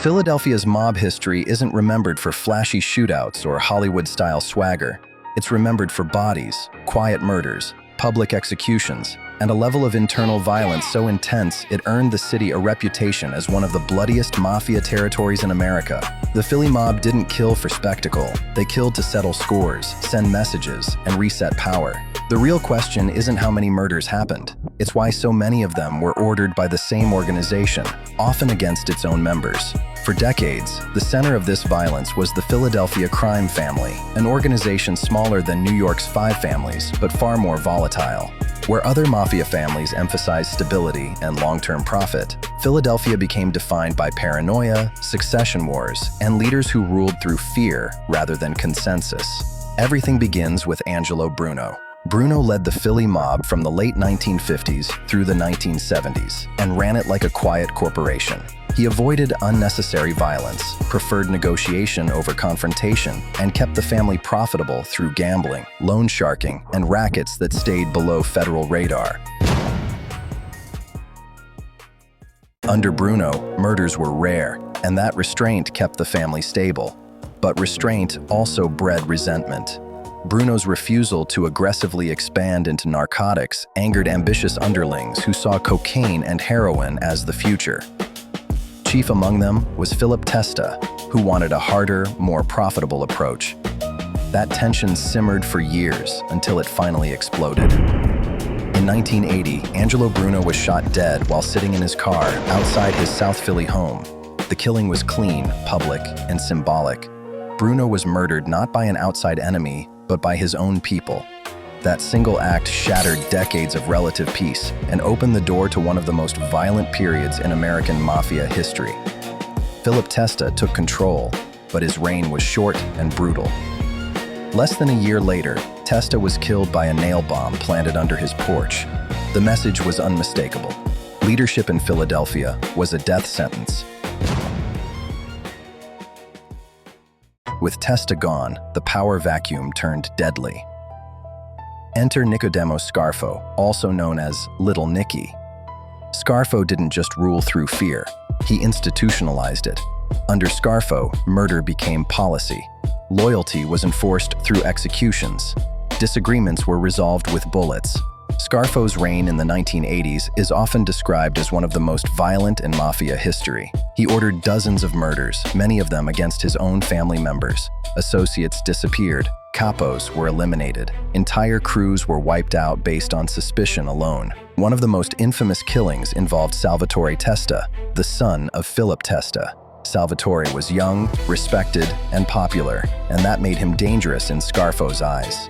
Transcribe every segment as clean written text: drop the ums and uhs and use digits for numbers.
Philadelphia's mob history isn't remembered for flashy shootouts or Hollywood-style swagger. It's remembered for bodies, quiet murders, public executions, and a level of internal violence so intense it earned the city a reputation as one of the bloodiest mafia territories in America. The Philly mob didn't kill for spectacle. They killed to settle scores, send messages, and reset power. The real question isn't how many murders happened. It's why so many of them were ordered by the same organization, often against its own members. For decades, the center of this violence was the Philadelphia crime family, an organization smaller than New York's Five Families, but far more volatile. Where other mafia families emphasized stability and long-term profit, Philadelphia became defined by paranoia, succession wars, and leaders who ruled through fear rather than consensus. Everything begins with Angelo Bruno. Bruno led the Philly mob from the late 1950s through the 1970s and ran it like a quiet corporation. He avoided unnecessary violence, preferred negotiation over confrontation, and kept the family profitable through gambling, loan sharking, and rackets that stayed below federal radar. Under Bruno, murders were rare, and that restraint kept the family stable. But restraint also bred resentment. Bruno's refusal to aggressively expand into narcotics angered ambitious underlings who saw cocaine and heroin as the future. Chief among them was Philip Testa, who wanted a harder, more profitable approach. That tension simmered for years until it finally exploded. In 1980, Angelo Bruno was shot dead while sitting in his car outside his South Philly home. The killing was clean, public, and symbolic. Bruno was murdered not by an outside enemy, but by his own people. That single act shattered decades of relative peace and opened the door to one of the most violent periods in American mafia history. Philip Testa took control, but his reign was short and brutal. Less than a year later, Testa was killed by a nail bomb planted under his porch. The message was unmistakable. Leadership in Philadelphia was a death sentence. With Testa gone, the power vacuum turned deadly. Enter Nicky Scarfo, also known as Little Nicky. Scarfo didn't just rule through fear, he institutionalized it. Under Scarfo, murder became policy. Loyalty was enforced through executions. Disagreements were resolved with bullets. Scarfo's reign in the 1980s is often described as one of the most violent in mafia history. He ordered dozens of murders, many of them against his own family members. Associates disappeared. Capos were eliminated. Entire crews were wiped out based on suspicion alone. One of the most infamous killings involved Salvatore Testa, the son of Philip Testa. Salvatore was young, respected, and popular, and that made him dangerous in Scarfo's eyes.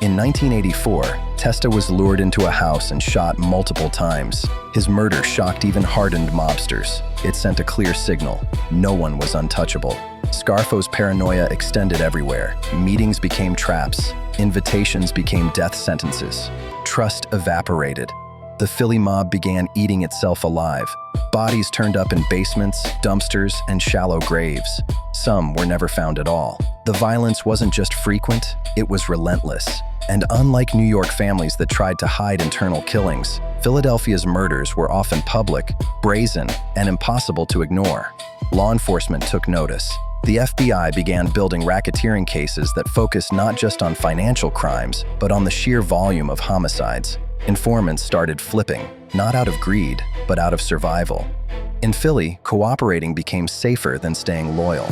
In 1984, Testa was lured into a house and shot multiple times. His murder shocked even hardened mobsters. It sent a clear signal: no one was untouchable. Scarfo's paranoia extended everywhere. Meetings became traps. Invitations became death sentences. Trust evaporated. The Philly mob began eating itself alive. Bodies turned up in basements, dumpsters, and shallow graves. Some were never found at all. The violence wasn't just frequent, it was relentless. And unlike New York families that tried to hide internal killings, Philadelphia's murders were often public, brazen, and impossible to ignore. Law enforcement took notice. The FBI began building racketeering cases that focused not just on financial crimes, but on the sheer volume of homicides. Informants started flipping, not out of greed, but out of survival. In Philly, cooperating became safer than staying loyal.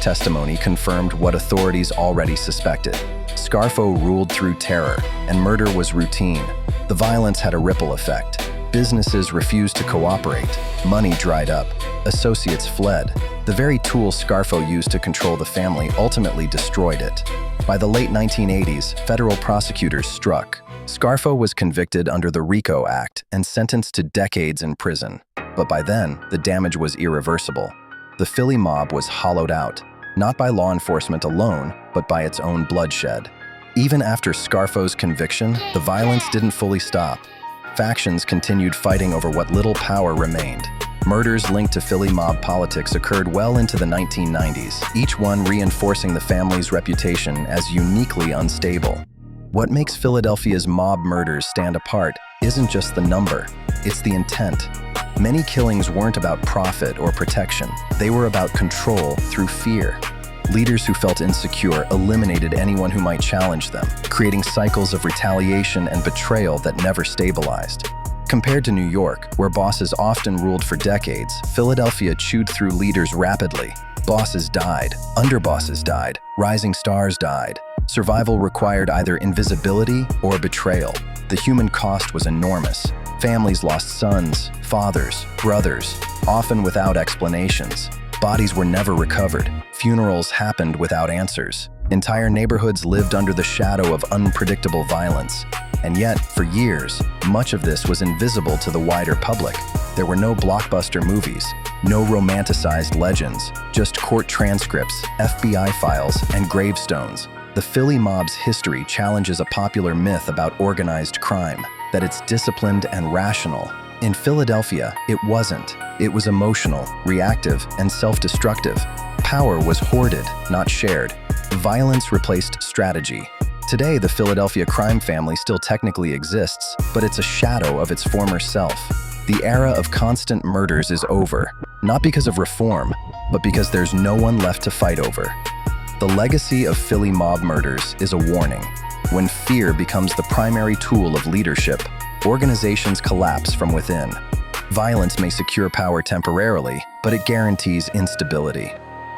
Testimony confirmed what authorities already suspected. Scarfo ruled through terror, and murder was routine. The violence had a ripple effect. Businesses refused to cooperate. Money dried up. Associates fled. The very tool Scarfo used to control the family ultimately destroyed it. By the late 1980s, federal prosecutors struck. Scarfo was convicted under the RICO Act and sentenced to decades in prison. But by then, the damage was irreversible. The Philly mob was hollowed out, not by law enforcement alone, but by its own bloodshed. Even after Scarfo's conviction, the violence didn't fully stop. Factions continued fighting over what little power remained. Murders linked to Philly mob politics occurred well into the 1990s, each one reinforcing the family's reputation as uniquely unstable. What makes Philadelphia's mob murders stand apart isn't just the number, it's the intent. Many killings weren't about profit or protection. They were about control through fear. Leaders who felt insecure eliminated anyone who might challenge them, creating cycles of retaliation and betrayal that never stabilized. Compared to New York, where bosses often ruled for decades, Philadelphia chewed through leaders rapidly. Bosses died, underbosses died, rising stars died. Survival required either invisibility or betrayal. The human cost was enormous. Families lost sons, fathers, brothers, often without explanations. Bodies were never recovered. Funerals happened without answers. Entire neighborhoods lived under the shadow of unpredictable violence. And yet, for years, much of this was invisible to the wider public. There were no blockbuster movies, no romanticized legends, just court transcripts, FBI files, and gravestones. The Philly mob's history challenges a popular myth about organized crime, that it's disciplined and rational. In Philadelphia, it wasn't. It was emotional, reactive, and self-destructive. Power was hoarded, not shared. Violence replaced strategy. Today, the Philadelphia crime family still technically exists, but it's a shadow of its former self. The era of constant murders is over, not because of reform, but because there's no one left to fight over. The legacy of Philly mob murders is a warning. When fear becomes the primary tool of leadership, organizations collapse from within. Violence may secure power temporarily, but it guarantees instability.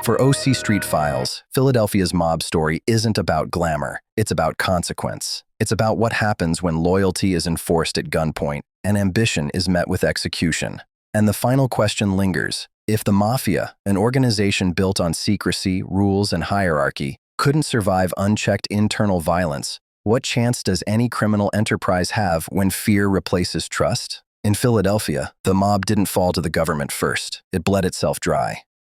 For OC Street Files, Philadelphia's mob story isn't about glamour, it's about consequence. It's about what happens when loyalty is enforced at gunpoint and ambition is met with execution. And the final question lingers. If the Mafia, an organization built on secrecy, rules, and hierarchy, couldn't survive unchecked internal violence, what chance does any criminal enterprise have when fear replaces trust? In Philadelphia, the mob didn't fall to the government first. It bled itself dry.